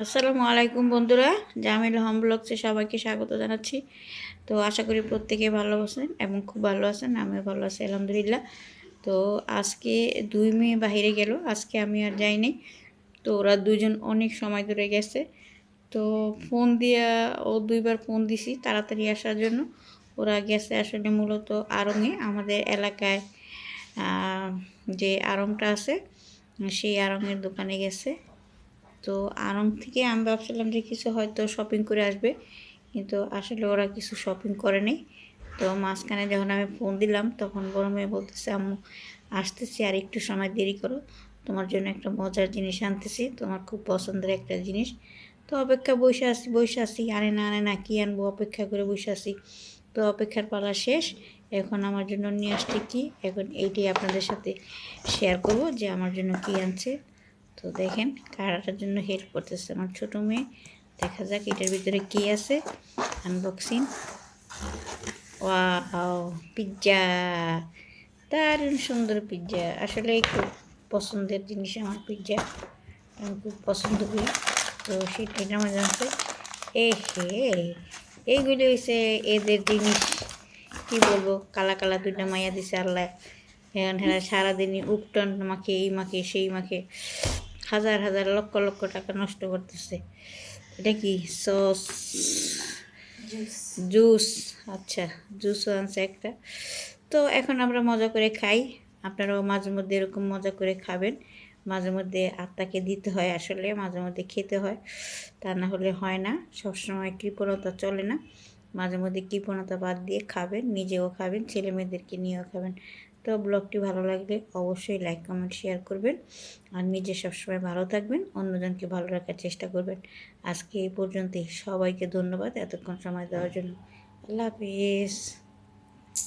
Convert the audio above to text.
আসসালামু আলাইকুম বন্ধুরা, জামিল হোম ব্লগসে সবাইকে স্বাগত জানাচ্ছি। তো আশা করি প্রত্যেকে ভালো আছেন এবং খুব ভালো আছেন। আমিও ভালো আছি আলহামদুলিল্লাহ। তো আজকে 2 মেয়ে বাহিরে গেল, আজকে আমি আর যাইনি। তো ওরা দুজন অনেক সময় ধরে গেছে। তো ফোন দিয়া ও 2বার ফোন দিছি তাড়াতাড়ি আসার জন্য। ওরা গেছে আসলে মূলত আড়ংয়ে, আমাদের এলাকায় যে আড়ংটা আছে সেই আড়ংয়ের দোকানে গেছে। তো আড়ং থেকে আমি ভাবছিলাম যে কিছু হয়তো শপিং করে আসবে, কিন্তু আসলে ওরা কিছু শপিং করে নেই। তো মাঝখানে যখন আমি ফোন দিলাম তখন বড় মেয়ে বলতেছে, আম্মু আসতেছি, আর একটু সময় দেরি করো, তোমার জন্য একটা মজার জিনিস আনতেছি, তোমার খুব পছন্দের একটা জিনিস। তো অপেক্ষা বসে আসি, আনে না কী আনবো, অপেক্ষা করে বসে আসি। তো অপেক্ষার পালা শেষ। এখন আমার জন্য নিয়ে আসছে কি, এখন এইটাই আপনাদের সাথে শেয়ার করব যে আমার জন্য কী আনছে। তো দেখেন কারাটার জন্য হেল্প করতেছে আমার ছোটো মেয়ে। দেখা যাক এটার ভিতরে কী আছে। আনবক্সিং। Wow, pizza! দারুণ সুন্দর পিৎজা, আসলে খুব পছন্দের জিনিস আমার পিৎজা, আমি খুব পছন্দ করি। তো সেটাই আমার জানছে। এ হে, এইগুলি হয়েছে এদের জিনিস। কি বলবো, কালা কালা 2টা মাইয়া দিছে আল্লাহ। এখন হ্যাঁ সারাদিনই উপটন মাখে, এই মাখে সেই মাখে, হাজার হাজার লক্ষ লক্ষ টাকা নষ্ট করতেছে। এটা কি সস? জুস। আচ্ছা, জুসও আনছে একটা। তো এখন আমরা মজা করে খাই, আপনারাও মাঝে মধ্যে এরকম মজা করে খাবেন। মাঝে মধ্যে আত্মাকে দিতে হয়, আসলে মাঝে মধ্যে খেতে হয়, তা না হলে হয় না। সবসময় কৃপণতা চলে না, মাঝে মধ্যে কৃপণতা বাদ দিয়ে খাবেন, নিজেও খাবেন, ছেলে মেয়েদেরকে নিয়েও খাবেন। তো ব্লগটি ভালো লাগলে অবশ্যই লাইক কমেন্ট শেয়ার করবেন, আর নিজে সবসময় ভালো থাকবেন, অন্যজনকে ভালো রাখার চেষ্টা করবেন। আজকে এই পর্যন্তই, সবাইকে ধন্যবাদ এতক্ষণ সময় দেওয়ার জন্য। আল্লাহ হাফিজ।